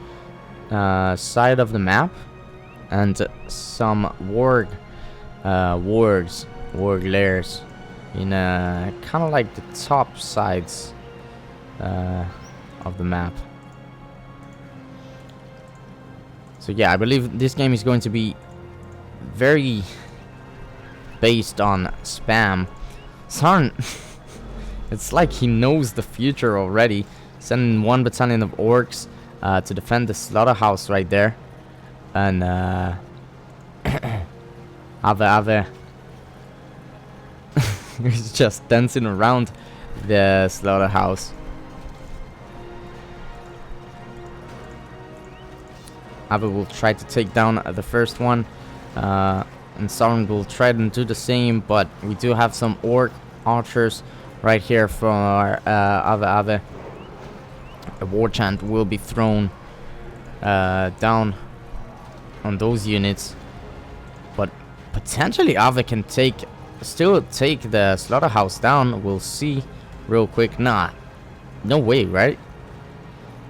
side of the map, and some warg lairs in kind of like the top sides of the map. So yeah, I believe this game is going to be very based on spam. Sauron, it's like he knows the future already, sending 1 battalion of orcs to defend the slaughterhouse right there. And Ahweahwe he's just dancing around the slaughterhouse. Ahweahwe will try to take down the first one, and Sauron will try to do the same, but we do have some orc archers right here for Ahweahwe. A war chant will be thrown down on those units, but potentially Ahweahwe can still take the slaughterhouse down. We'll see real quick. Nah, no way, right?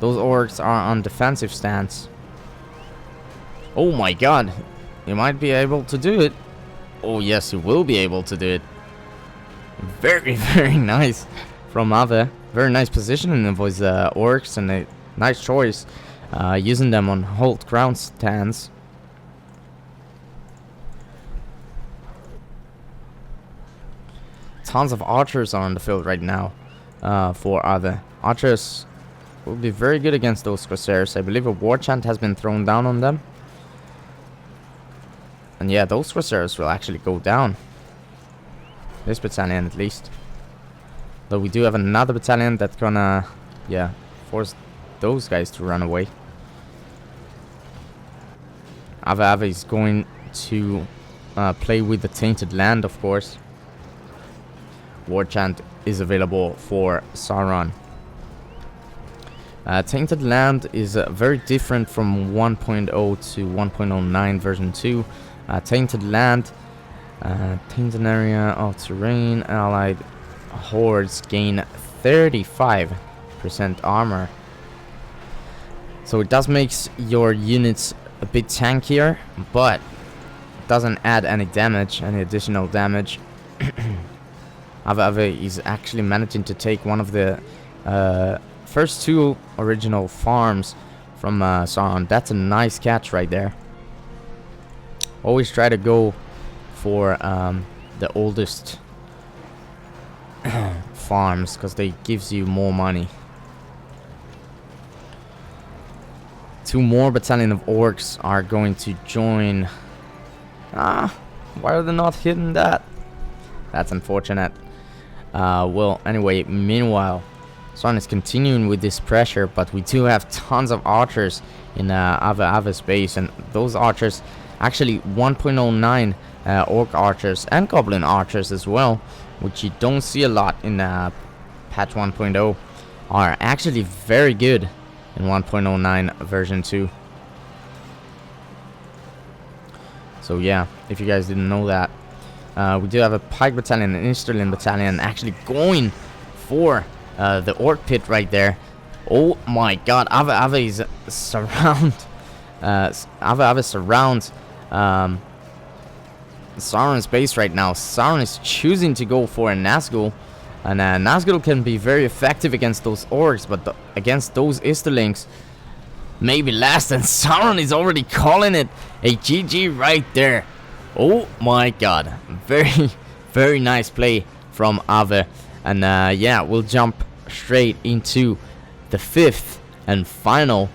Those orcs are on defensive stance. Oh my god, he might be able to do it. Oh yes, he will be able to do it. Very, very nice from Ahweahwe. Very nice positioning of his orcs, and a nice choice using them on hold ground stands. Tons of archers are on the field right now for Ahweahwe. Archers will be very good against those corsairs. I believe a war chant has been thrown down on them. And yeah, those corsairs will actually go down. This battalion at least. Though we do have another battalion that's gonna, yeah, force those guys to run away. Ahweahwe is going to play with the Tainted Land, of course. War chant is available for Sauron. Tainted Land is very different from 1.0 to 1.09 version 2. Tainted Land, tainted area of terrain, allied hordes gain 35% armor. So it does make your units a bit tankier, but it doesn't add any damage, any additional damage. Ahweahwe is actually managing to take one of the first 2 original farms from Sauron. That's a nice catch right there. Always try to go for the oldest farms, because they gives you more money. 2 more battalion of orcs are going to join. Why are they not hitting that? That's unfortunate. Well, anyway, meanwhile, Sauron is continuing with this pressure, but we do have tons of archers in Ahweahwe's base, and those archers, actually 1.09 orc archers and goblin archers as well, which you don't see a lot in patch 1.0, are actually very good in 1.09 version 2. So yeah, if you guys didn't know that, we do have a pike battalion and Easterlin battalion actually going for the orc pit right there. Oh my god, Ahweahwe is Ahweahwe surrounds Sauron's base right now. Sauron is choosing to go for a Nazgul, and Nazgul can be very effective against those orcs, but against those Easterlings, maybe last. And Sauron is already calling it a GG right there. Oh my god, very, very nice play from Ahweahwe. And yeah, we'll jump straight into the 5th and final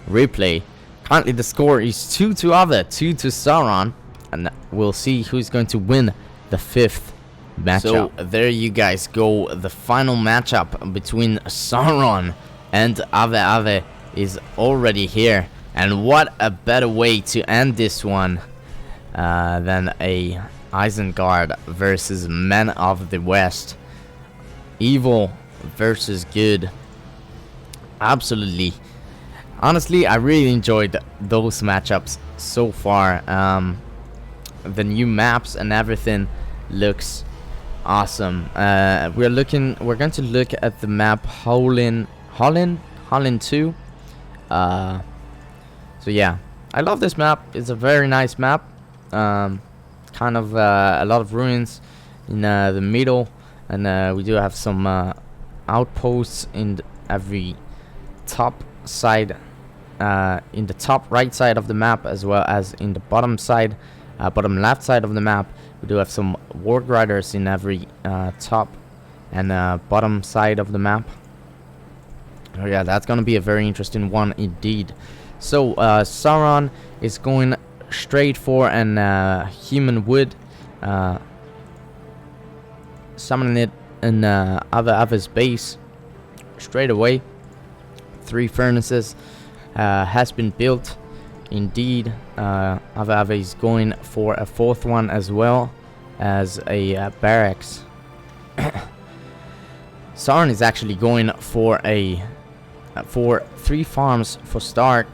replay. Currently the score is 2 to Ahweahwe, 2 to Sauron, and we'll see who's going to win the 5th matchup. So there you guys go. The final matchup between Sauron and Ahweahwe is already here, and what a better way to end this one than a Isengard versus Men of the West. Evil versus good. Absolutely. Honestly, I really enjoyed those matchups so far. The new maps and everything looks awesome. We're going to look at the map Holland 2. So yeah, I love this map. It's a very nice map. Kind of a lot of ruins in the middle, and we do have some outposts in every top side, in the top right side of the map, as well as in the bottom side, bottom left side of the map. We do have some warg riders in every top and bottom side of the map. Oh yeah, that's gonna be a very interesting one indeed. So Sauron is going straight for an human wood, summoning it in Ahweahwe's base straight away. 3 furnaces has been built indeed. Ahweahwe is going for a 4th one as well as a barracks. Sauron is actually going for a 3 farms for start.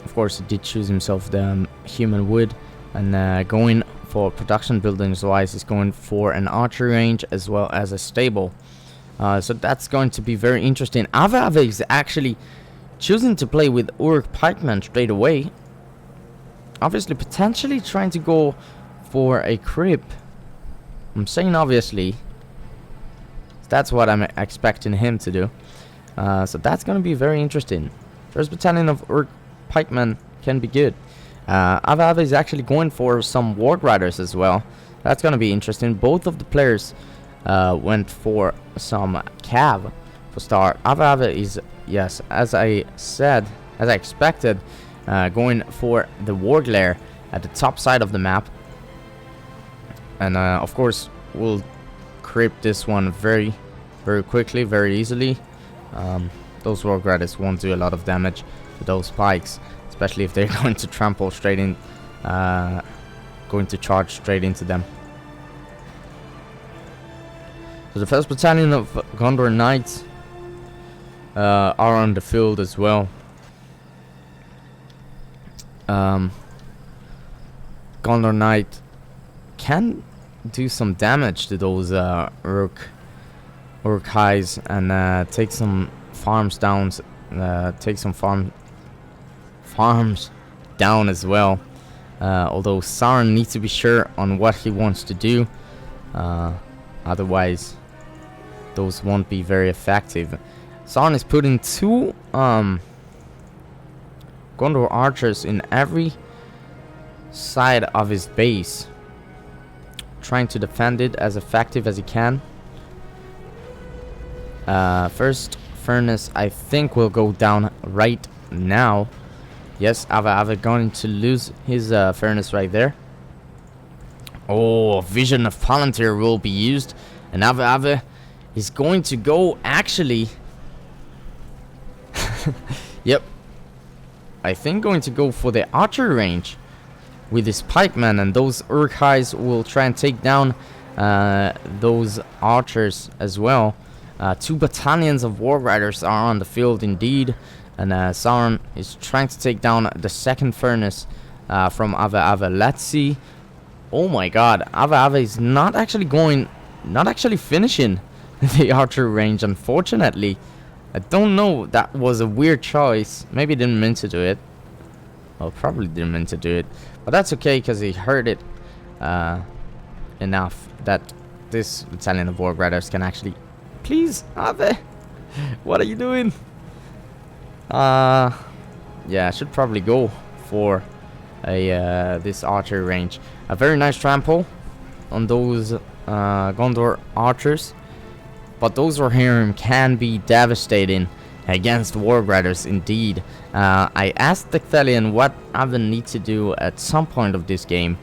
Of course, he did choose himself the human wood, and going for production buildings wise, he's going for an archery range as well as a stable. So that's going to be very interesting. Ahweahwe is actually choosing to play with Uruk pikemen straight away. Obviously, potentially trying to go for a crypt. I'm saying obviously. That's what I'm expecting him to do. So that's going to be very interesting. First battalion of Uruk pikemen can be good. Ahweahwe is actually going for some warg riders as well. That's going to be interesting. Both of the players went for some cav for start. Ahweahwe is, yes, as I said, as I expected, going for the warg lair at the top side of the map. And of course, we'll crypt this one very quickly, very easily. Those warg riders won't do a lot of damage to those pikes, especially if they're going to trample straight in, going to charge straight into them. So the first battalion of Gondor Knights are on the field as well. Gondor Knight can do some damage to those Uruk highs and take some farms down, take some farms down as well. Although Sauron needs to be sure on what he wants to do, otherwise those won't be very effective. Sauron is putting 2 Gondor archers in every side of his base, trying to defend it as effective as he can. First furnace, I think, will go down right now. Yes, Ahweahwe going to lose his furnace right there. Oh, Vision of Palantir will be used, and Ahweahwe is going to go actually. Yep, I think going to go for the archery range with his pikemen, and those Uruk-hais will try and take down those archers as well. 2 battalions of war riders are on the field indeed, and Sauron is trying to take down the 2nd furnace from Ahweahwe. Let's see. Oh my god, Ahweahwe is not actually finishing the archery range, unfortunately. I don't know, that was a weird choice. Maybe he didn't mean to do it. Well, probably didn't mean to do it, but that's okay, because he heard it enough that this battalion of warg riders can actually... Please, Ahweahwe, what are you doing? Yeah, I should probably go for a this archery range. A very nice trample on those Gondor archers, but those Rohirrim can be devastating against warg riders indeed. I asked Ecthelion what I would need to do at some point of this game,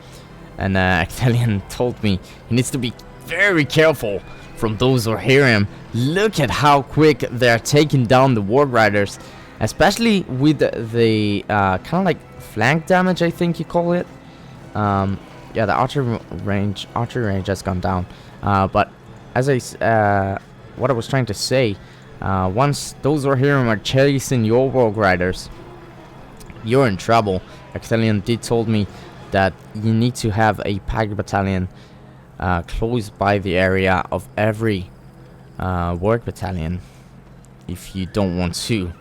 and Ecthelion told me he needs to be very careful from those Rohirrim. Look at how quick they're taking down the warg riders, especially with the kind of like flank damage, I think you call it. Yeah, the archery range has gone down. But as what I was trying to say, once those Rohirrim are chasing your warg riders, you're in trouble. Ecthelion did told me that you need to have a pike battalion close by the area of every warg battalion if you don't want to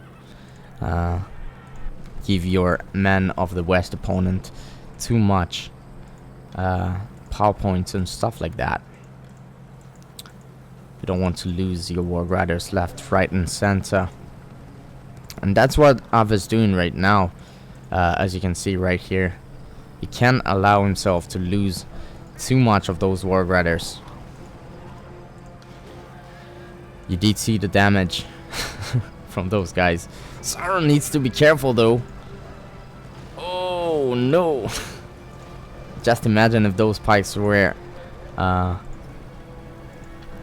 give your men of the West opponent too much power points and stuff like that. You don't want to lose your War Riders left, right, and center. And that's what Ahweahwe's doing right now. As you can see right here, he can't allow himself to lose too much of those War Riders. You did see the damage from those guys. Sauron needs to be careful though. Oh no. Just imagine if those pikes were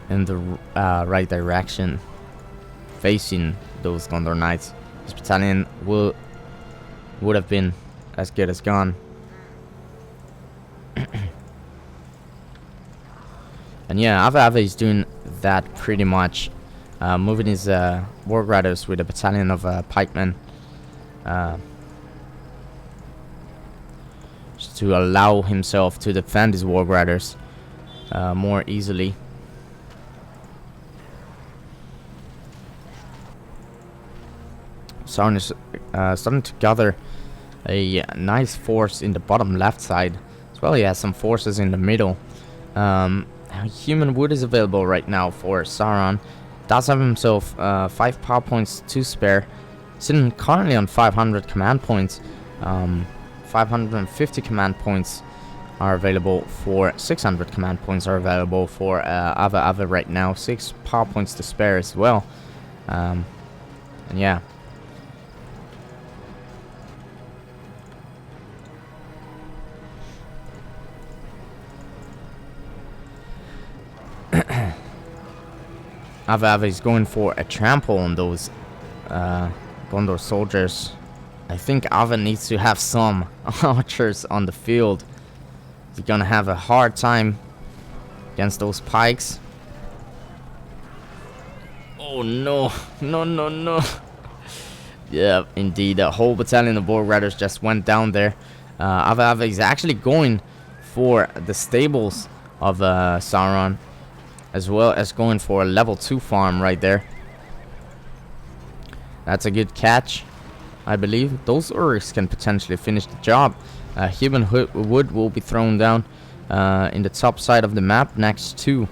in the right direction, facing those Gondor Knights. His battalion would have been as good as gone. And yeah, Ahweahwe is doing that pretty much, moving his War Riders with a battalion of pikemen, just to allow himself to defend his War Riders more easily. Sauron is starting to gather a nice force in the bottom left side as well. He has some forces in the middle. Human wood is available right now for Sauron. Does have himself 5 power points to spare. Sitting currently on 500 command points. 550 command points are available for 600 command points are available for Ahweahwe right now. 6 power points to spare as well. And yeah. Ahweahwe is going for a trample on those Gondor soldiers. I think Ahweahwe needs to have some archers on the field. He's gonna have a hard time against those pikes. Oh no, no. Yeah, indeed, a whole battalion of War Riders just went down there. Ahweahwe is actually going for the stables of Sauron, as well as going for a level 2 farm right there. That's a good catch, I believe. Those Urks can potentially finish the job. Human wood will be thrown down in the top side of the map next to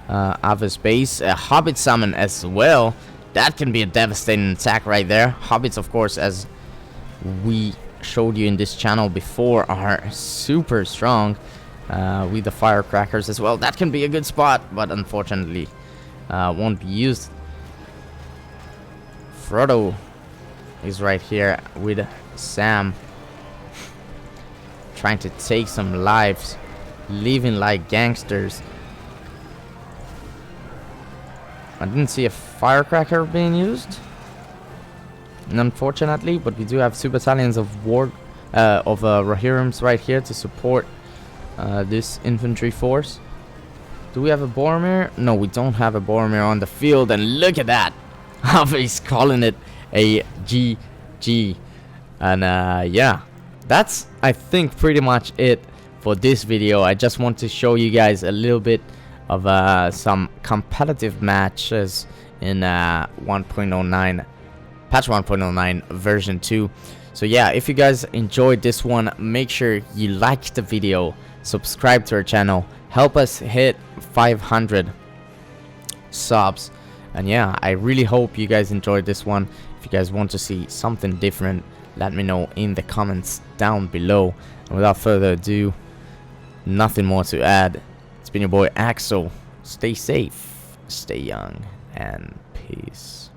Ahweahwe's base. A Hobbit summon as well. That can be a devastating attack right there. Hobbits, of course, as we showed you in this channel before, are super strong. With the firecrackers as well. That can be a good spot, but unfortunately won't be used. Frodo is right here with Sam, trying to take some lives, living like gangsters. I didn't see a firecracker being used, unfortunately, but we do have 2 battalions of Rohirrims right here to support this infantry force. Do we have a Boromir? No, we don't have a Boromir on the field, and look at that. Ahweahwe's calling it a GG. And yeah, that's, I think, pretty much it for this video. I just want to show you guys a little bit of some competitive matches in 1.09, patch 1.09 version 2. So yeah, if you guys enjoyed this one, make sure you like the video, subscribe to our channel, help us hit 500 subs. And yeah, I really hope you guys enjoyed this one. If you guys want to see something different, let me know in the comments down below. And without further ado, nothing more to add. It's been your boy Axel. Stay safe, stay young, and peace.